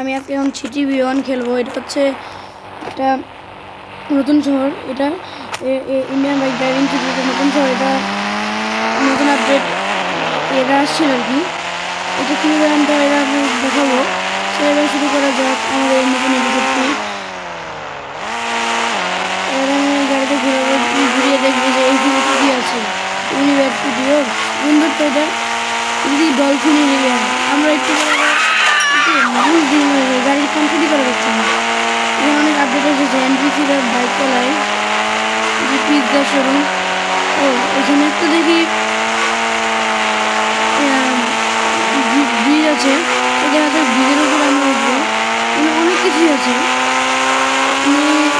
আমি আজকে এখন সিটি বি1 খেলবো। এটা হচ্ছে একটা নতুন শহর, এটা ইন্ডিয়ান বাইক ড্রাইভিং সিটির নতুন শহর। এটা নতুন আপডেট এটা আসছিল আর কি। এটা কীভাবে আনতে হয় এটা আমি দেখাবো। সেভাবে শুরু করা যাক আমাদের এই নতুন এপিসোডটি। এবার আমি গাড়িতে ঘুরিয়ে দেখবো যে এই ভিডিওটি কী আছে। ইউনিভার্সিটিও সুন্দর তো এটা, যদি ডলফিন এরিয়া আমরা একটু মানুষ দিন গাড়ির কমপ্লিটই করা যাচ্ছে না। এখানে অনেক আপডেট এসেছে। এনপিসিরা বাইক চালায়, যে পিৎজা শোরুম। ও এখানে একটু দেখি ব্রিজ আছে, এটা আছে ব্রিজের উপর আমরা উঠবো। এখানে অনেক কিছুই আছে,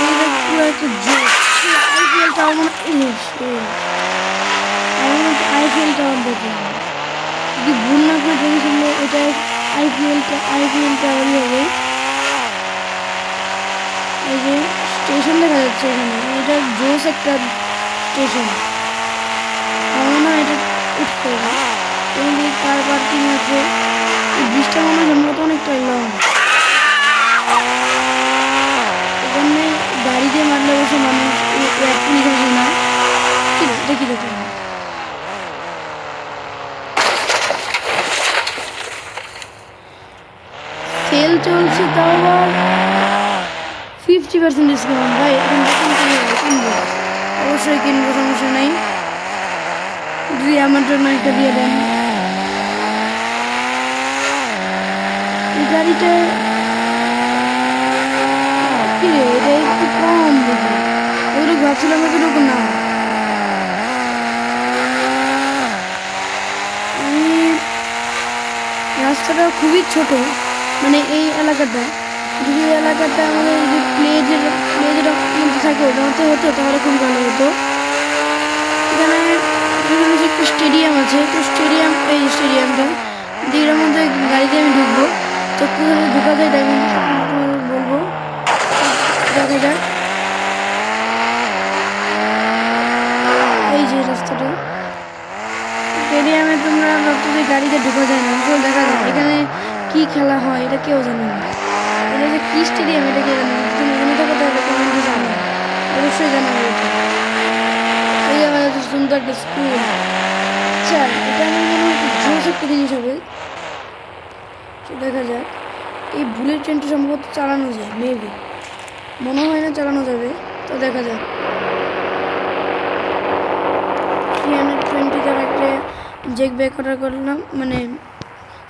এটা পুরো একটা জোর। আইপিএল টাওয়ার মানে আইপিএল টাওয়ার দেখলাম, যদি ভুল না করে দেখে শুনলে এটা আইপিএল টাওয়ারই হবে। এই যে স্টেশন দেখা যাচ্ছে এখানে, এটা জোস একটা স্টেশন। আমার না এটা উঠতে হবে। এখানে কার পার্কিং আছে, এই ব্রিজটা মনে হয় সম্ভবত অনেকটা লং। এখানে গাড়ি দিয়ে মারলে বসে মানুষ পুলিশ আসে না। কি এটা কি দেখলাম, সেল চলছে, তাও আবার 50% ডিসকাউন্ট। ভাই এখন কিনবো, অবশ্যই কিনবো, সমস্যা নেই। যদি আমার জন্য একটা দিয়ে দেন। এই গাড়িটা কি রে, এটা একটু কম দেখি, ওগুলো ভাবছিলাম এতটুকু না। রাস্তাটা খুবই ছোট, মানে এই এলাকাটা, যদি এই এলাকাটা আমাদের যদি প্লেজের মধ্যে থাকে ওটা মধ্যে হতো তাহলে খুব ভালো হতো। এখানে একটা স্টেডিয়াম আছে, তো এই স্টেডিয়ামটা যেটার মধ্যে গাড়িতে আমি ঢুকবো, তো কোথায় ঢুকা যায় দেখুন বলবো, দেখা যাক। এই যে রাস্তাটা, স্টেডিয়ামে তোমরা ভাবছো যে গাড়িতে ঢুকা যায় না, আসলে দেখা যায়। এখানে কি খেলা হয় এটা কেউ জানে না। এটা যে কি স্টেডিয়াম এটা কেউ জানে না। তুমি জেনে থাকো তাহলে কমেন্টে জানো, অবশ্যই জানাবো এটা। এই যে আমাদের সুন্দর একটা স্কুল। আচ্ছা, এটা আমার মনে হয় জোস একটা জিনিস হবে, দেখা যাক। এই বুলেট ট্রেনটা সম্ভবত চালানো যায়, মেবি, মনে হয় না চালানো যাবে, তো দেখা যাক। 320 তার একটা জেক ব্যাগ অর্ডার করলাম, মানে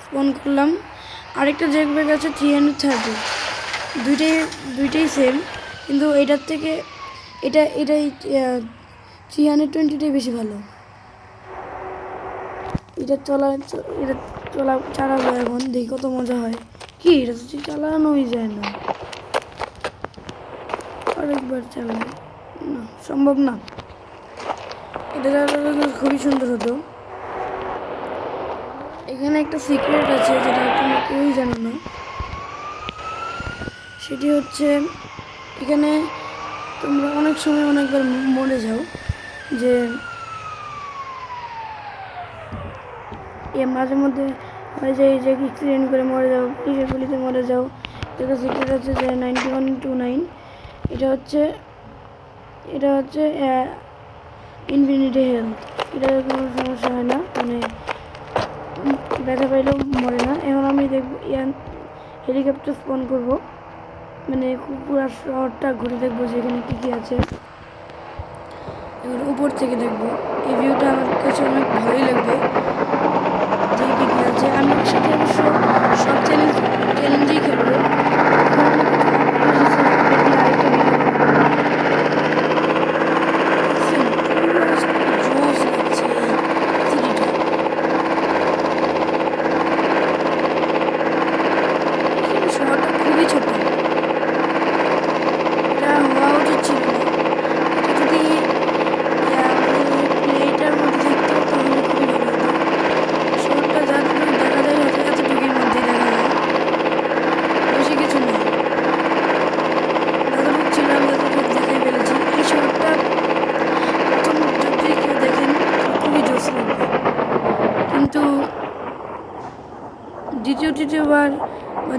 স্পন করলাম। আরেকটা জেক ব্যাগ আছে 330, দুইটাই সেম, কিন্তু এটার থেকে এটাই 320টাই বেশি ভালো। এটা চালাবো এখন, দেখি কত মজা হয়। কি এটা তো চালানোই যায় না, আরেকবার চালাই না, সম্ভব না। এটা চালালে খুবই সুন্দর হতো। এখানে একটা সিক্রেট আছে যেটা তোমরা কেউই জানো না, সেটি হচ্ছে এখানে তোমরা অনেক সময় অনেকবার মরে যাও, যে মাঝে মধ্যে হয় যে অ্যাক্সিডেন্ট করে মরে যাও, পুলিশের গুলিতে মরে যাও। এটা সিক্রেট হচ্ছে যে 9129, এটা হচ্ছে ইনফিনিটি হেলথ। এটা কোনো সমস্যা হয় না, মানে ব্যথা পাইলেও মরে না। এখন আমি দেখবো হেলিকপ্টার স্পন করবো, মানে পুরো শহরটা ঘুরে দেখবো যে এখানে কী কী আছে। এবার উপর থেকে দেখবো, এই ভিউটা আমার কাছে অনেক ভালোই লাগবে, যে কী কী আছে। আমি সাথে অবশ্য সব চ্যালেঞ্জেই খেলবো। শহরটা খুবই ছোট, এটা হওয়া উচিত ছিল না। এটা যদি প্লেটার মধ্যে থাকতো তাহলে খুবই ভালো হতো। শহরটা যতটুকু দেখা যায় হয়তো এতটুকুর মধ্যেই দেখা যায়।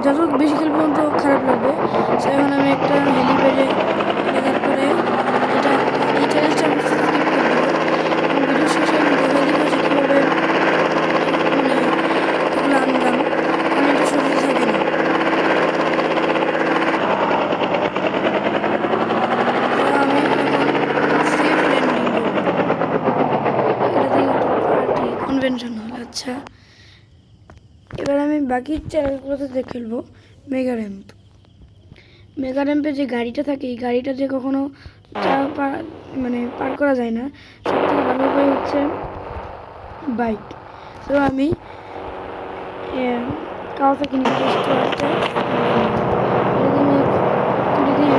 যত বেশি খেলবো তত খারাপ লাগবে। সো এখন আমি একটা হেলিপ্যাডে দেখার পরে এটা এই চ্যালেঞ্জটা আমি স্কিপ করে দেবো এবং ভিডিও শেষে আমি দেখে দিব যে কীভাবে মানে এগুলো আনলাম, কারণ এটা সহজে থাকে না। তো আমি এখন সেফ ল্যান্ডিং করবো, এটা দিয়ে পার্টি কনভেনশনাল। আচ্ছা, এবার আমি বাকি চ্যালেঞ্জগুলোতে খেলবো মেগা র্যাম্প। মেগা র্যাম্পে যে গাড়িটা থাকে এই গাড়িটা যে কখনো মানে পার করা যায় না, সবথেকে ভালো উপায় হচ্ছে বাইক। তো আমি কাওয়াসাকি নিনজা স্টোয়ারটা তুলে দিয়ে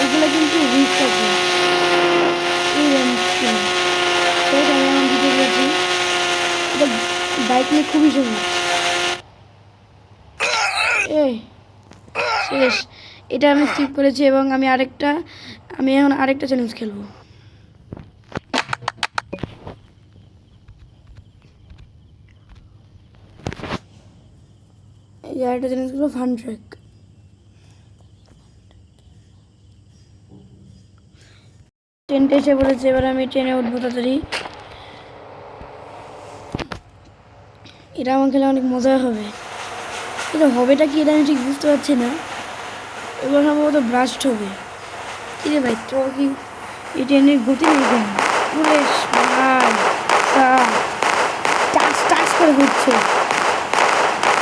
এগুলো কিন্তু রিস্ক আছে এই র্যাম্পগুলো। সেটা আমি আমার ভিডিও করেছি, এটা বাইক নিয়ে খুবই সহজ। এই শেষ, এটা আমি স্কিপ করেছি এবং আমি এখন আরেকটা চ্যালেঞ্জ খেলবো। এই আরেকটা চ্যালেঞ্জ খেলবো ফান ট্র্যাক। ট্রেনটা এসে পড়েছে, এবার আমি ট্রেনে উঠবো তাড়াতাড়ি। এটা আমার খেলে অনেক মজা হবে। এটা হবেটা কি এটা আমি ঠিক বুঝতে পারছি না। এবার সম্ভবত ব্রাস্ট হবে। কিরে ভাই, তোর কি এই ট্রেনের গতি নেই কেন? পুরে ভাই টাচ টাচ করে ঘুরছে।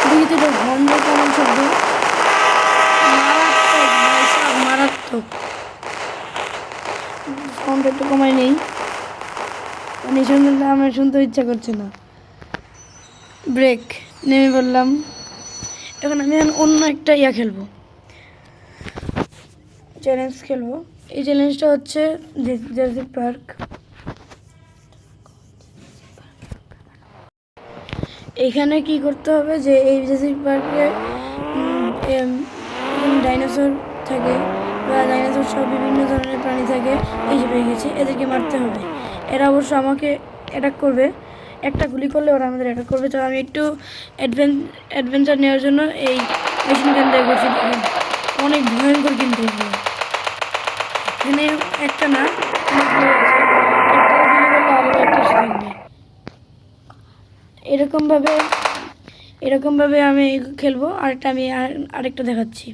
দেখি তো এটা হর্ন কেমন শব্দ, মারাত্মক ভাই সব মারাত্মক। সাউন্ডটা একটু কমাই নেই, মানে শুনতে আমার শুনতে ইচ্ছা করছে না। ব্রেক, নেমে পড়লাম। এখন আমি অন্য একটা খেলবো, চ্যালেঞ্জ খেলবো। এই চ্যালেঞ্জটা হচ্ছে জুরাসিক পার্ক। এখানে কি করতে হবে যে এই জুরাসিক পার্কে ডাইনোসর থাকে বা ডাইনোসর সব বিভিন্ন ধরনের প্রাণী থাকে। এই যে পেয়ে গেছে, এদেরকে মারতে হবে। এরা অবশ্য আমাকে অ্যাটাক করবে, একটা গুলি করলে ওরা আমাদের অ্যাটাক করবে। তো আমি একটু অ্যাডভেঞ্চার নেওয়ার জন্য এই মেশিন গান দিয়ে করছি। অনেক ভয়ঙ্কর কিন্তু এগুলো, এখানে একটা না একটা গুলি করলে আরও একটা থাকবে। এরকমভাবে আমি খেলবো। আমি আরেকটা দেখাচ্ছি।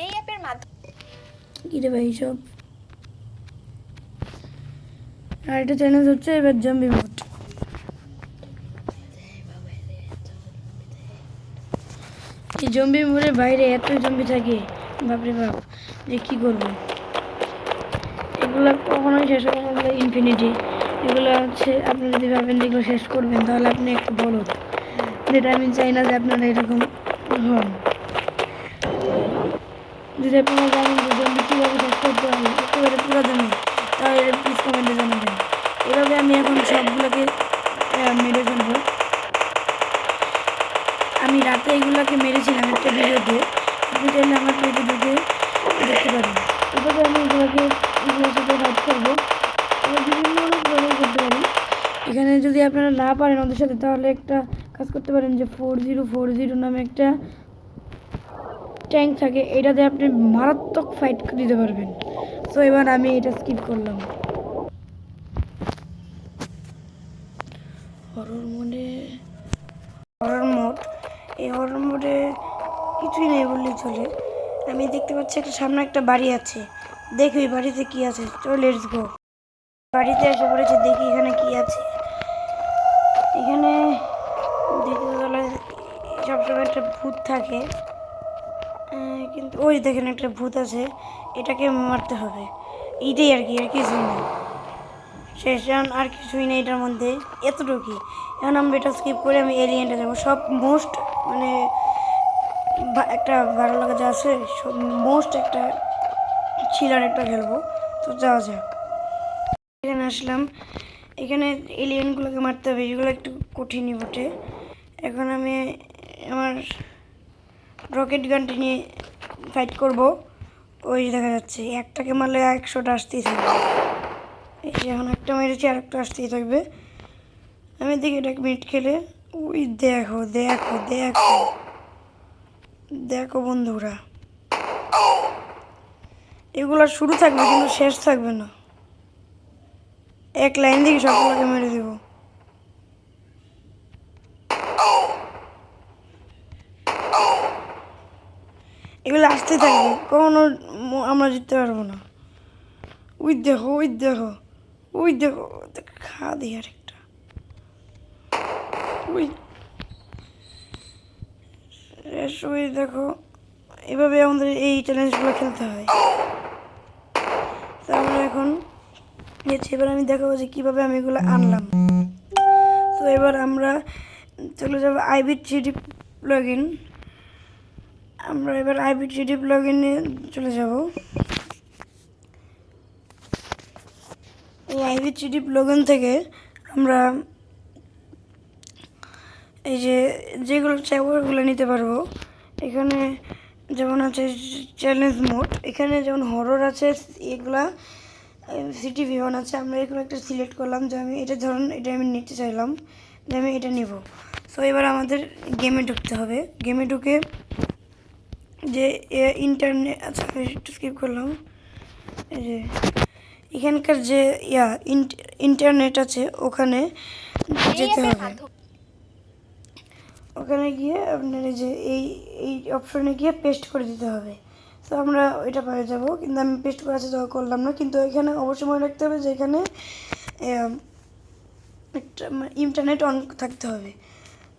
এই অ্যাপের মাধ্যমে কি রে ভাই সব। আরেকটা চ্যালেঞ্জ হচ্ছে এবার জম্বি মোড। এই জম্বি মোড়ের বাইরে এত জম্বি থাকে, বাপরে বাপ, যে কী করবো। এগুলো কখনোই শেষ হবে না, এগুলো ইনফিনিটি। এগুলো হচ্ছে আপনি যদি ভাবেন এগুলো শেষ করবেন তাহলে আপনি একটা বলদ, যেটা আমি চাই না যে আপনারা এরকম হন। যদি আপনারা জানেন যে জম্বি কীভাবে শেষ করতে হবে একেবারে পুরো জমি, তাহলে প্লিজ কমেন্টে জানাবেন। এভাবে আমি এখন সবগুলোকে মেরে ফেলবো। আমি রাতে এগুলোকে মেরেছিলাম একটা ভিডিওতে, আপনি চাইলে আমার ভিডিওতে দেখতে পারেন। এভাবে আমি এগুলোর সাথে ফাইট করবো এবং বিভিন্ন ধরনের করতে পারি। এখানে যদি আপনারা না পারেন ওদের সাথে, তাহলে একটা কাজ করতে পারেন যে 4040 নামে একটা ট্যাঙ্ক থাকে, এটাতে আপনি মারাত্মক ফাইট দিতে পারবেন। তো এবার আমি এটা স্কিপ করলাম। হরর মোড, এই হরর মোডে কিছুই নেই বললেই চলে। আমি দেখতে পাচ্ছি সামনে একটা বাড়ি আছে, দেখি ওই বাড়িতে কি আছে। চলো লেটস গো। বাড়িতে এসে পড়েছে, দেখি এখানে কি আছে। এখানে দ্বিতীয় তলায় সবসময় একটা ভূত থাকে, কিন্তু ওই দেখেন একটা ভূত আছে, এটাকে মারতে হবে। এইটাই আর কি, আর কিছুই না। শেষ, আর কিছুই নেই এটার মধ্যে, এতটুকুই। এখন আমি এটা স্কিপ করে আমি এলিয়েনটা যাবো। সব মোস্ট মানে একটা ভালো লাগা যা আছে, মোস্ট একটা ছিলার একটা খেলবো। তো যাওয়া যাক। এখানে আসলাম, এখানে এলিয়েনগুলোকে মারতে হবে, এগুলো একটু কঠিনই বটে। এখন আমি আমার রকেট গানটি নিয়ে ফাইট করব। ওই দেখা যাচ্ছে একটাকে মারলে 100টা আসতেই থাকবে। এই যে এখন একটা মেরেছি, আর একটা আসতেই থাকবে। আমি দেখি এটা 1 মিনিট খেলে। ওই দেখো দেখো দেখো দেখো বন্ধুরা, এগুলো শুরু থাকবে কিন্তু শেষ থাকবে না। এক লাইন থেকে সবগুলোকে মেরে দেব। এগুলো আসতে থাকবে, কখনো আমরা জিততে পারবো না। ওই দেখো ওই দেখো ওই দেখো, খা দিই আরেকটা। ওই ওই দেখো, এভাবে আমাদের এই চ্যালেঞ্জগুলো খেলতে হয়। তো আমরা এখন এবার আমি দেখাবো যে কীভাবে আমি এগুলো আনলাম। তো এবার আমরা চলে যাবো আইবিথ্রিডি প্লাগ ইন। আমরা এবার আইবিথ্রিডি প্লাগ ইনে চলে যাব। এই আইবিথ্রিডি প্লাগ ইন থেকে আমরা এই যে যেগুলো চাইবো ওগুলো নিতে পারবো। এখানে যেমন আছে চ্যালেঞ্জ মোড, এখানে যেমন হরর আছে, এগুলা সিটি ভিওয়ান আছে। আমরা এগুলো একটা সিলেক্ট করলাম যে আমি এটা, ধরুন এটা আমি নিতে চাইলাম যে আমি এটা নিব। সো এবার আমাদের গেমে ঢুকতে হবে। গেমে ঢুকে যে ইন্টারনেট, আচ্ছা আমি একটু স্কিপ করলাম। এই যে এখানকার যে ইন্টারনেট আছে ওখানে যেতে হবে। ওখানে গিয়ে আপনার এই যে এই অপশনে গিয়ে পেস্ট করে দিতে হবে। তো আমরা ওইটা পেয়ে যাব, কিন্তু আমি পেস্ট করা আছে করলাম না। কিন্তু এখানে অবশ্যই মনে রাখতে হবে যে এখানে একটা ইন্টারনেট অন থাকতে হবে।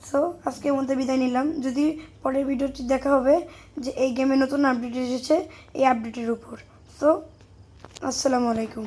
সো আজকের মধ্যে বিদায় নিলাম। যদি পরের ভিডিওটি দেখা হবে যে এই গেমে নতুন আপডেট এসেছে, এই আপডেটের উপর। সো আসসালামু আলাইকুম।